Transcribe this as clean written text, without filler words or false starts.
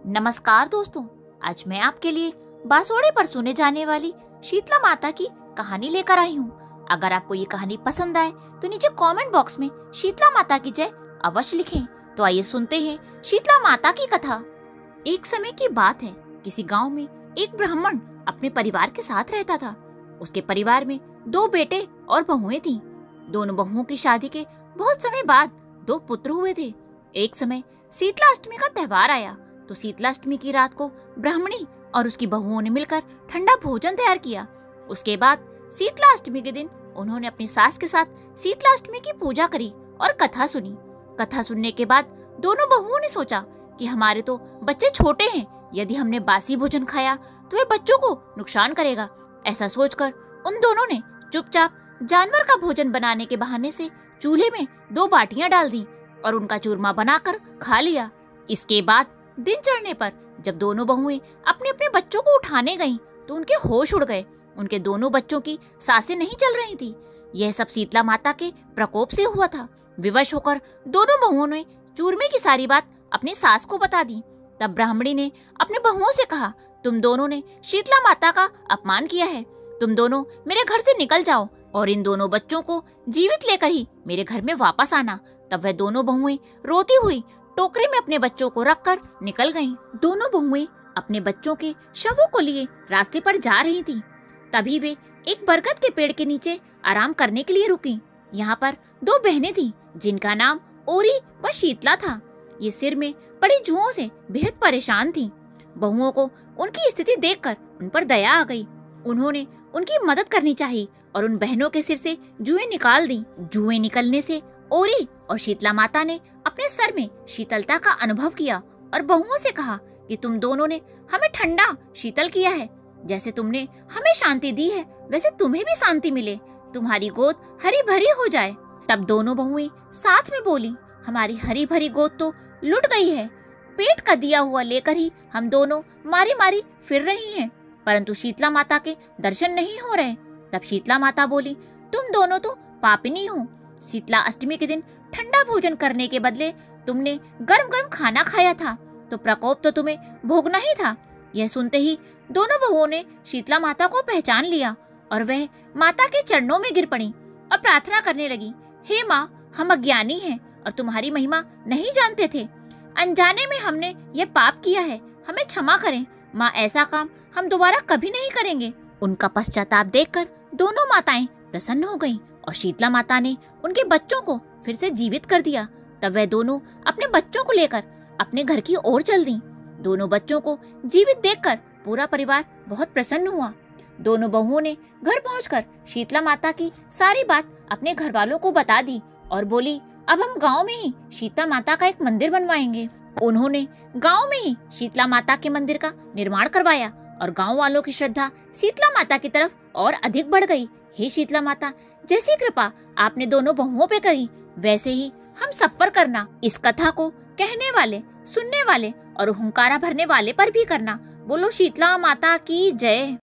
नमस्कार दोस्तों, आज मैं आपके लिए बांसुरी पर सुने जाने वाली शीतला माता की कहानी लेकर आई हूँ। अगर आपको ये कहानी पसंद आए तो नीचे कमेंट बॉक्स में शीतला माता की जय अवश्य लिखें। तो आइए सुनते हैं शीतला माता की कथा। एक समय की बात है, किसी गांव में एक ब्राह्मण अपने परिवार के साथ रहता था। उसके परिवार में 2 बेटे और बहुएं थीं। दोनों बहुओं की शादी के बहुत समय बाद 2 पुत्र हुए थे। एक समय शीतला अष्टमी का त्योहार आया तो शीतला अष्टमी की रात को ब्राह्मणी और उसकी बहुओं ने मिलकर ठंडा भोजन तैयार किया। उसके बाद शीतला अष्टमी के दिन उन्होंने अपनी सास के साथ शीतला अष्टमी की पूजा करी और कथा सुनी। कथा सुनने के बाद दोनों बहुओं ने सोचा कि हमारे तो बच्चे छोटे हैं, यदि हमने बासी भोजन खाया तो वे बच्चों को नुकसान करेगा। ऐसा सोचकर उन दोनों ने चुपचाप जानवर का भोजन बनाने के बहाने से चूल्हे में 2 बाटियां डाल दी और उनका चूरमा बनाकर खा लिया। इसके बाद दिन चढ़ने पर जब दोनों बहुएं अपने अपने बच्चों को उठाने गईं, तो उनके होश उड़ गए। उनके दोनों बच्चों की सांसें नहीं चल रही थी। यह सब शीतला माता के प्रकोप से हुआ था। विवश होकर दोनों बहुओं ने चूरमे की सारी बात अपनी सास को बता दी। तब ब्राह्मणी ने अपने बहुओं से कहा, तुम दोनों ने शीतला माता का अपमान किया है। तुम दोनों मेरे घर से निकल जाओ और इन दोनों बच्चों को जीवित लेकर ही मेरे घर में वापस आना। तब वह दोनों बहुएं रोती हुई टोकरे में अपने बच्चों को रखकर निकल गईं। दोनों बहुएं अपने बच्चों के शवों को लिए रास्ते पर जा रही थीं। तभी वे एक बरगद के पेड़ के नीचे आराम करने के लिए रुकीं। यहाँ पर 2 बहनें थीं जिनका नाम ओरी व शीतला था। ये सिर में पड़ी जुओं से बेहद परेशान थीं। बहुओं को उनकी स्थिति देखकर उन पर दया आ गई। उन्होंने उनकी मदद करनी चाहिए और उन बहनों के सिर से जुएं निकाल दी। जुएं निकलने से ओरी और शीतला माता ने अपने सर में शीतलता का अनुभव किया और बहुओं से कहा कि तुम दोनों ने हमें ठंडा शीतल किया है। जैसे तुमने हमें शांति दी है वैसे तुम्हें भी शांति मिले, तुम्हारी गोद हरी भरी हो जाए। तब दोनों बहुएं साथ में बोली, हमारी हरी भरी गोद तो लुट गई है। पेट का दिया हुआ लेकर ही हम दोनों मारी मारी फिर रही हैं, परंतु शीतला माता के दर्शन नहीं हो रहे। तब शीतला माता बोली, तुम दोनों तो पापिनी हो। शीतला अष्टमी के दिन ठंडा भोजन करने के बदले तुमने गरम गरम खाना खाया था, तो प्रकोप तो तुम्हें भोगना ही था। यह सुनते ही दोनों बहुओं ने शीतला माता को पहचान लिया और वह माता के चरणों में गिर पड़ी और प्रार्थना करने लगी, हे माँ, हम अज्ञानी हैं और तुम्हारी महिमा नहीं जानते थे। अनजाने में हमने यह पाप किया है, हमें क्षमा करें माँ, ऐसा काम हम दोबारा कभी नहीं करेंगे। उनका पश्चाताप देखकर दोनों माताएं प्रसन्न हो गईं और शीतला माता ने उनके बच्चों को फिर से जीवित कर दिया। तब वह दोनों अपने बच्चों को लेकर अपने घर की ओर चल दी। दोनों बच्चों को जीवित देखकर पूरा परिवार बहुत प्रसन्न हुआ। दोनों बहुओं ने घर पहुंचकर शीतला माता की सारी बात अपने घर वालों को बता दी और बोली, अब हम गांव में ही शीतला माता का एक मंदिर बनवाएंगे। उन्होंने गांव में ही शीतला माता के मंदिर का निर्माण करवाया और गांव वालों की श्रद्धा शीतला माता की तरफ और अधिक बढ़ गई। हे शीतला माता, जैसी कृपा आपने दोनों बहुओं पे करी वैसे ही हम सब पर करना। इस कथा को कहने वाले, सुनने वाले और हुंकारा भरने वाले पर भी करना। बोलो शीतला माता की जय।